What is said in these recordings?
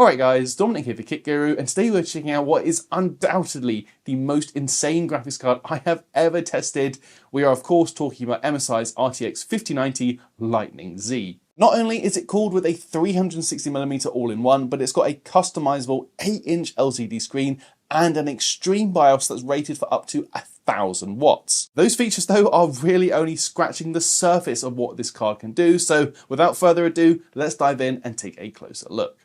Alright guys, Dominic here for KitGuru, and today we're checking out what is undoubtedly the most insane graphics card I have ever tested. We are of course talking about MSI's RTX 5090 Lightning Z. Not only is it cooled with a 360mm all-in-one, but it's got a customizable 8-inch LCD screen and an extreme BIOS that's rated for up to 1000 watts. Those features though are really only scratching the surface of what this card can do, so without further ado, let's dive in and take a closer look.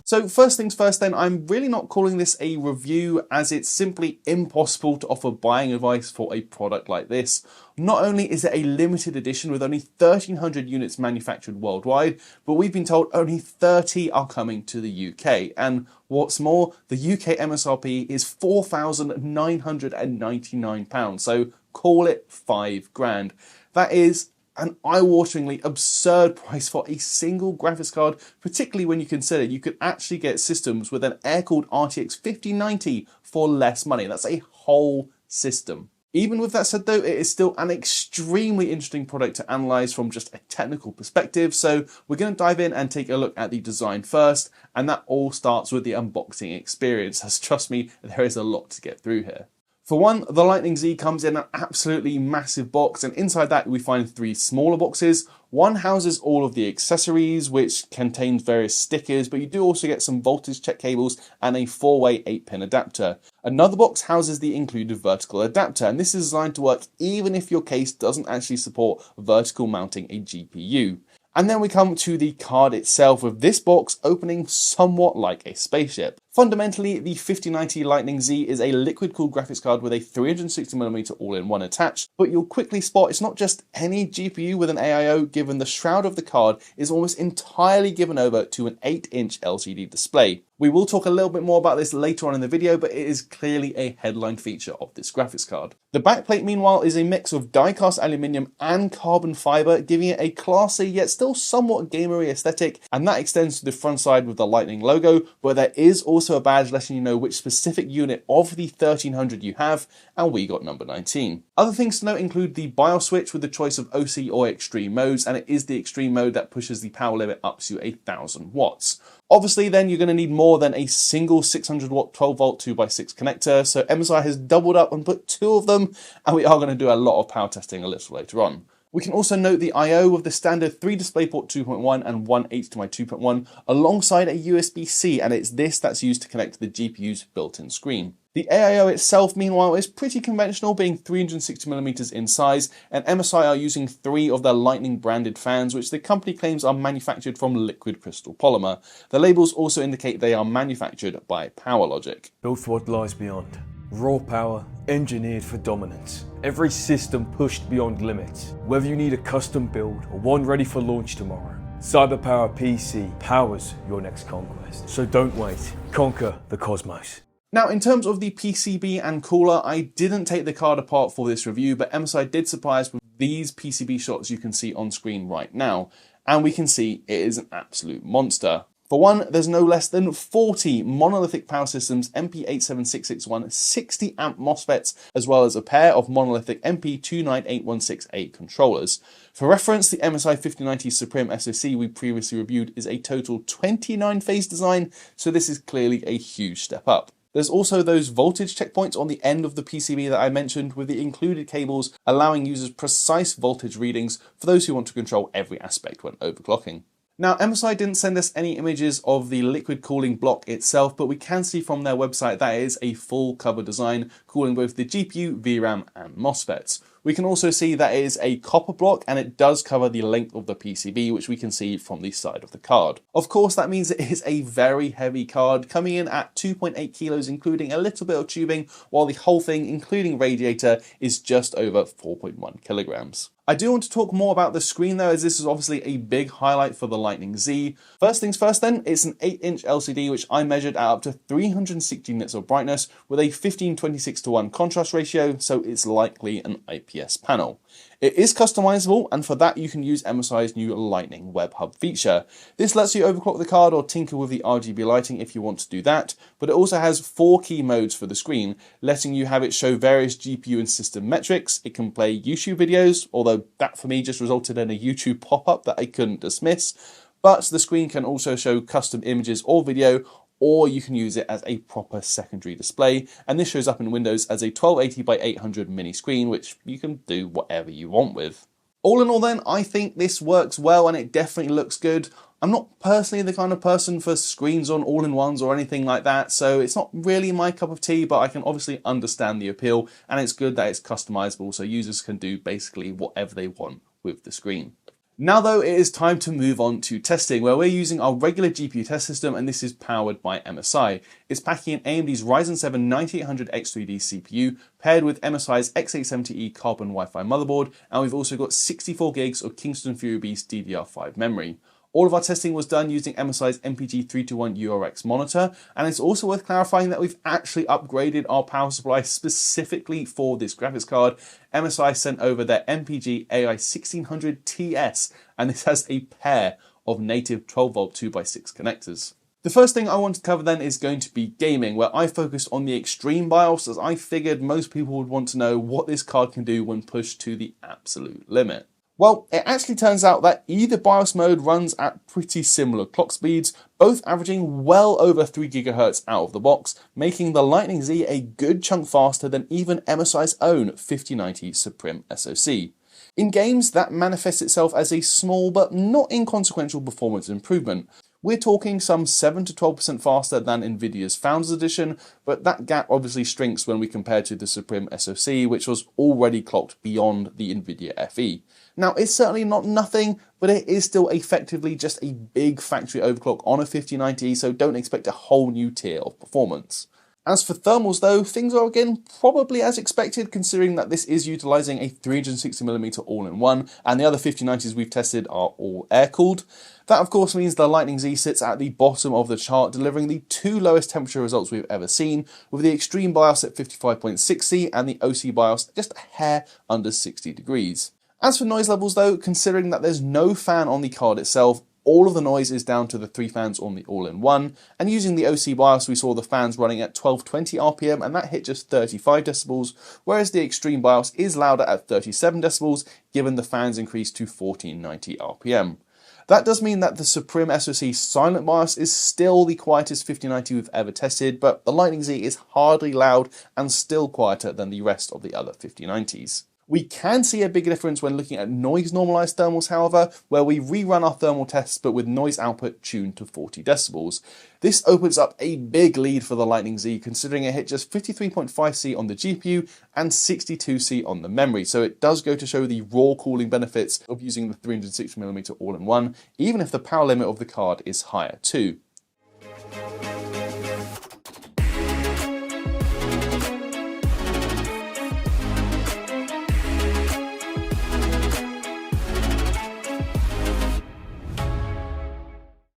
So first things first then, I'm really not calling this a review as it's simply impossible to offer buying advice for a product like this. Not only is it a limited edition with only 1,300 units manufactured worldwide, but we've been told only 30 are coming to the UK. And what's more, the UK MSRP is £4,999, so call it £5,000. That is an eye-wateringly absurd price for a single graphics card, particularly when you consider you could actually get systems with an air-cooled RTX 5090 for less money. That's a whole system. Even with that said though, it is still an extremely interesting product to analyze from just a technical perspective, so we're going to dive in and take a look at the design first, and that all starts with the unboxing experience, as trust me, there is a lot to get through here. For one, the Lightning Z comes in an absolutely massive box, and inside that we find 3 smaller boxes. One houses all of the accessories, which contains various stickers, but you do also get some voltage check cables and a 4-way 8-pin adapter. Another box houses the included vertical adapter, and this is designed to work even if your case doesn't actually support vertical mounting a GPU. And then we come to the card itself, with this box opening somewhat like a spaceship. Fundamentally, the 5090 Lightning Z is a liquid-cooled graphics card with a 360mm all-in-one attached, but you'll quickly spot it's not just any GPU with an AIO, given the shroud of the card is almost entirely given over to an 8-inch LCD display. We will talk a little bit more about this later on in the video, but it is clearly a headline feature of this graphics card. The backplate, meanwhile, is a mix of die-cast aluminium and carbon fiber, giving it a classy yet still somewhat gamery aesthetic, and that extends to the front side with the Lightning logo, but there is also a badge letting you know which specific unit of the 1300 you have, and we got number 19. Other things to note include the BIOS switch with the choice of OC or extreme modes, and it is the extreme mode that pushes the power limit up to 1000 watts. Obviously then you're going to need more than a single 600 watt 12 volt 2x6 connector, so MSI has doubled up and put 2 of them, and we are going to do a lot of power testing a little later on. We can also note the I/O with the standard 3 DisplayPort 2.1 and 1 HDMI 2.1 alongside a USB-C, and it's this that's used to connect to the GPU's built-in screen. The AIO itself, meanwhile, is pretty conventional, being 360mm in size, and MSI are using 3 of their Lightning branded fans, which the company claims are manufactured from liquid crystal polymer. The labels also indicate they are manufactured by PowerLogic. Built for what lies beyond. Raw power, engineered for dominance. Every system pushed beyond limits. Whether you need a custom build or one ready for launch tomorrow, CyberPower PC powers your next conquest. So don't wait, conquer the cosmos. Now, in terms of the PCB and cooler, I didn't take the card apart for this review, but MSI did supply us with these PCB shots you can see on screen right now, and we can see it is an absolute monster. For one, there's no less than 40 monolithic power systems MP87661 60 amp MOSFETs, as well as a pair of monolithic MP29816A controllers. For reference, the MSI 5090 Supreme SoC we previously reviewed is a total 29 phase design, so this is clearly a huge step up. There's also those voltage checkpoints on the end of the PCB that I mentioned, with the included cables allowing users precise voltage readings for those who want to control every aspect when overclocking. Now, MSI didn't send us any images of the liquid cooling block itself, but we can see from their website that it is a full cover design, cooling both the GPU, VRAM and MOSFETs. We can also see that it is a copper block, and it does cover the length of the PCB, which we can see from the side of the card. Of course, that means it is a very heavy card, coming in at 2.8 kilos, including a little bit of tubing, while the whole thing, including radiator, is just over 4.1 kilograms. I do want to talk more about the screen though, as this is obviously a big highlight for the Lightning Z. First things first then, it's an 8-inch LCD which I measured at up to 360 nits of brightness with a 15:26:1 contrast ratio, so it's likely an IPS panel. It is customizable, and for that you can use MSI's new Lightning Web Hub feature. This lets you overclock the card or tinker with the RGB lighting if you want to do that, but it also has 4 key modes for the screen, letting you have it show various GPU and system metrics. It can play YouTube videos, although that for me just resulted in a YouTube pop-up that I couldn't dismiss, but the screen can also show custom images or video, or you can use it as a proper secondary display, and this shows up in Windows as a 1280 by 800 mini screen, which you can do whatever you want with. All in all then, I think this works well and it definitely looks good. I'm not personally the kind of person for screens on all-in-ones or anything like that, so it's not really my cup of tea, but I can obviously understand the appeal, and it's good that it's customizable so users can do basically whatever they want with the screen. Now though, it is time to move on to testing, where we're using our regular GPU test system, and this is powered by MSI. It's packing in AMD's Ryzen 7 9800X3D CPU, paired with MSI's X870E Carbon Wi-Fi motherboard, and we've also got 64 gigs of Kingston Fury Beast DDR5 memory. All of our testing was done using MSI's MPG 321 URX monitor, and it's also worth clarifying that we've actually upgraded our power supply specifically for this graphics card. MSI sent over their MPG AI 1600 TS, and this has a pair of native 12V 2x6 connectors. The first thing I want to cover then is going to be gaming, where I focused on the extreme BIOS, as I figured most people would want to know what this card can do when pushed to the absolute limit. Well, it actually turns out that either BIOS mode runs at pretty similar clock speeds, both averaging well over 3 GHz out of the box, making the Lightning Z a good chunk faster than even MSI's own 5090 Supreme SoC. In games, that manifests itself as a small but not inconsequential performance improvement. We're talking some 7 to 12% faster than Nvidia's Founders Edition, but that gap obviously shrinks when we compare to the Supreme SoC, which was already clocked beyond the Nvidia FE. Now, it's certainly not nothing, but it is still effectively just a big factory overclock on a 5090, so don't expect a whole new tier of performance. As for thermals though, things are again probably as expected, considering that this is utilising a 360mm all-in-one, and the other 5090s we've tested are all air-cooled. That of course means the Lightning Z sits at the bottom of the chart, delivering the 2 lowest temperature results we've ever seen, with the extreme BIOS at 55.6C and the OC BIOS just a hair under 60 degrees. As for noise levels though, considering that there's no fan on the card itself, all of the noise is down to the 3 fans on the all-in-one, and using the OC BIOS we saw the fans running at 1220 RPM, and that hit just 35 decibels, whereas the extreme BIOS is louder at 37 decibels, given the fans increased to 1490 RPM. That does mean that the Supreme SoC silent BIOS is still the quietest 5090 we've ever tested, but the Lightning Z is hardly loud and still quieter than the rest of the other 5090s. We can see a big difference when looking at noise normalized thermals, however, where we rerun our thermal tests but with noise output tuned to 40 decibels. This opens up a big lead for the Lightning Z, considering it hit just 53.5C on the GPU and 62C on the memory, so it does go to show the raw cooling benefits of using the 360mm all-in-one, even if the power limit of the card is higher too.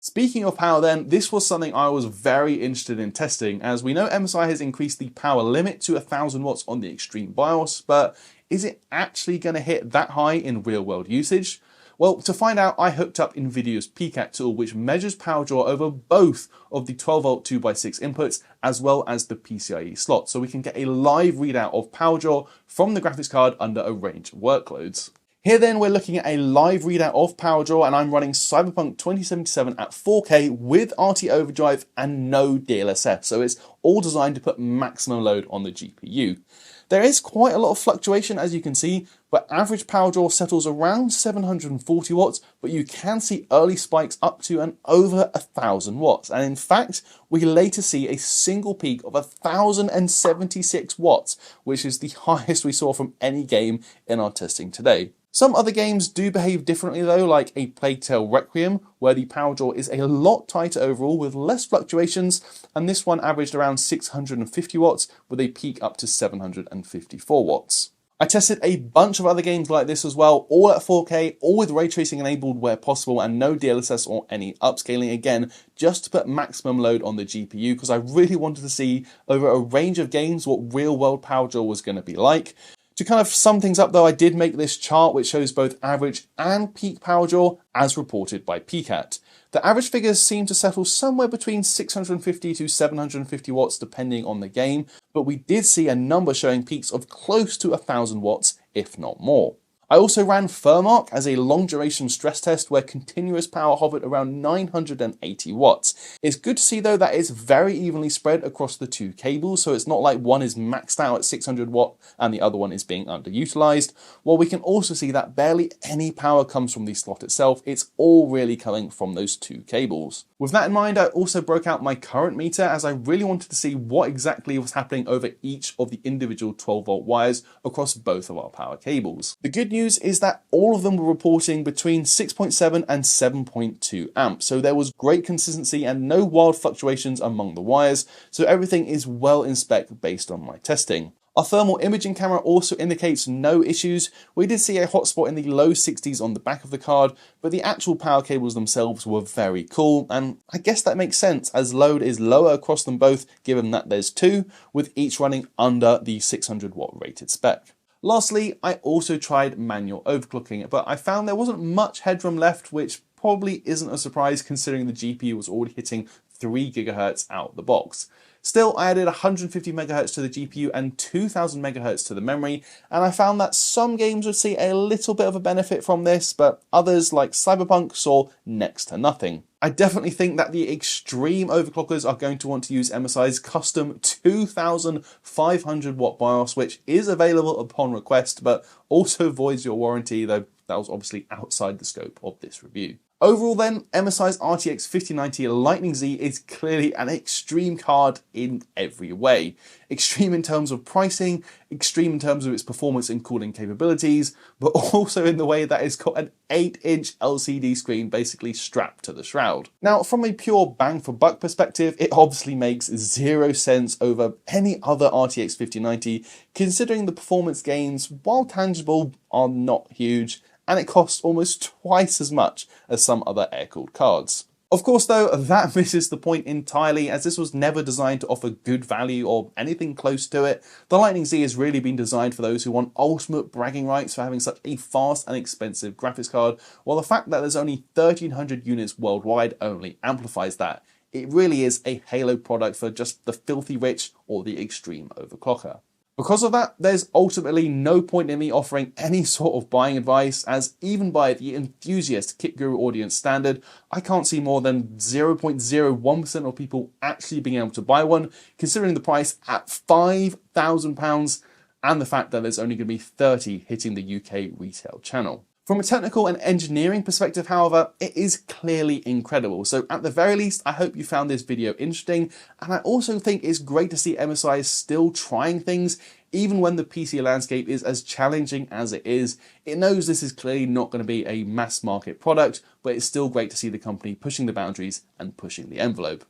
Speaking of power then, this was something I was very interested in testing, as we know MSI has increased the power limit to 1000 watts on the extreme BIOS, but is it actually going to hit that high in real world usage? Well, to find out, I hooked up Nvidia's PCAT tool, which measures power draw over both of the 12V 2x6 inputs as well as the PCIe slot, so we can get a live readout of power draw from the graphics card under a range of workloads. Here then we're looking at a live readout of power draw, and I'm running Cyberpunk 2077 at 4K with RT Overdrive and no DLSS, so it's all designed to put maximum load on the GPU. There is quite a lot of fluctuation as you can see, but average power draw settles around 740 watts, but you can see early spikes up to and over 1000 watts, and in fact we later see a single peak of 1076 watts, which is the highest we saw from any game in our testing today. Some other games do behave differently though, like a Plague Tale Requiem, where the power draw is a lot tighter overall with less fluctuations, and this one averaged around 650 watts with a peak up to 754 watts. I tested a bunch of other games like this as well, all at 4K, all with ray tracing enabled where possible and no DLSS or any upscaling, again, just to put maximum load on the GPU because I really wanted to see over a range of games what real world power draw was going to be like. To kind of sum things up though, I did make this chart which shows both average and peak power draw as reported by PCAT. The average figures seem to settle somewhere between 650 to 750 watts depending on the game, but we did see a number showing peaks of close to 1000 watts, if not more. I also ran Furmark as a long duration stress test where continuous power hovered around 980 watts. It's good to see though that it's very evenly spread across the two cables, so it's not like one is maxed out at 600 watt and the other one is being underutilized. While we can also see that barely any power comes from the slot itself, it's all really coming from those two cables. With that in mind, I also broke out my current meter as I really wanted to see what exactly was happening over each of the individual 12 volt wires across both of our power cables. The good news is that all of them were reporting between 6.7 and 7.2 amps, so there was great consistency and no wild fluctuations among the wires, so everything is well in spec based on my testing. Our thermal imaging camera also indicates no issues. We did see a hotspot in the low 60s on the back of the card, but the actual power cables themselves were very cool, and I guess that makes sense as load is lower across them both given that there's two, with each running under the 600 watt rated spec. Lastly, I also tried manual overclocking, but I found there wasn't much headroom left, which probably isn't a surprise considering the GPU was already hitting 3 GHz out the box. Still, I added 150 MHz to the GPU and 2000 MHz to the memory, and I found that some games would see a little bit of a benefit from this, but others like Cyberpunk saw next to nothing. I definitely think that the extreme overclockers are going to want to use MSI's custom 2500 watt BIOS, which is available upon request, but also voids your warranty, though that was obviously outside the scope of this review. Overall then, MSI's RTX 5090 Lightning Z is clearly an extreme card in every way. Extreme in terms of pricing, extreme in terms of its performance and cooling capabilities, but also in the way that it's got an 8-inch LCD screen basically strapped to the shroud. Now, from a pure bang for buck perspective, it obviously makes zero sense over any other RTX 5090, considering the performance gains, while tangible, are not huge, and it costs almost twice as much as some other air-cooled cards. Of course though, that misses the point entirely, as this was never designed to offer good value or anything close to it. The Lightning Z has really been designed for those who want ultimate bragging rights for having such a fast and expensive graphics card, while the fact that there's only 1300 units worldwide only amplifies that. It really is a Halo product for just the filthy rich or the extreme overclocker. Because of that, there's ultimately no point in me offering any sort of buying advice, as even by the enthusiast KitGuru audience standard, I can't see more than 0.01% of people actually being able to buy one, considering the price at £5,000 and the fact that there's only going to be 30 hitting the UK retail channel. From a technical and engineering perspective, however, it is clearly incredible. So at the very least, I hope you found this video interesting. And I also think it's great to see MSI is still trying things, even when the PC landscape is as challenging as it is. It knows this is clearly not going to be a mass market product, but it's still great to see the company pushing the boundaries and pushing the envelope.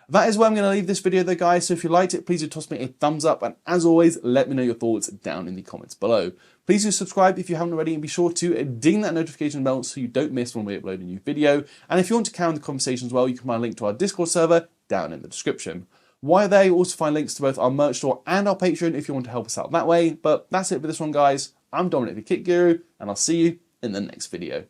That is where I'm going to leave this video though, guys, so if you liked it, please do toss me a thumbs up, and as always, let me know your thoughts down in the comments below. Please do subscribe if you haven't already, and be sure to ding that notification bell so you don't miss when we upload a new video. And if you want to carry on the conversation as well, you can find a link to our Discord server down in the description. While there, you'll also find links to both our merch store and our Patreon if you want to help us out that way. But that's it for this one, guys. I'm Dominic the KitGuru, and I'll see you in the next video.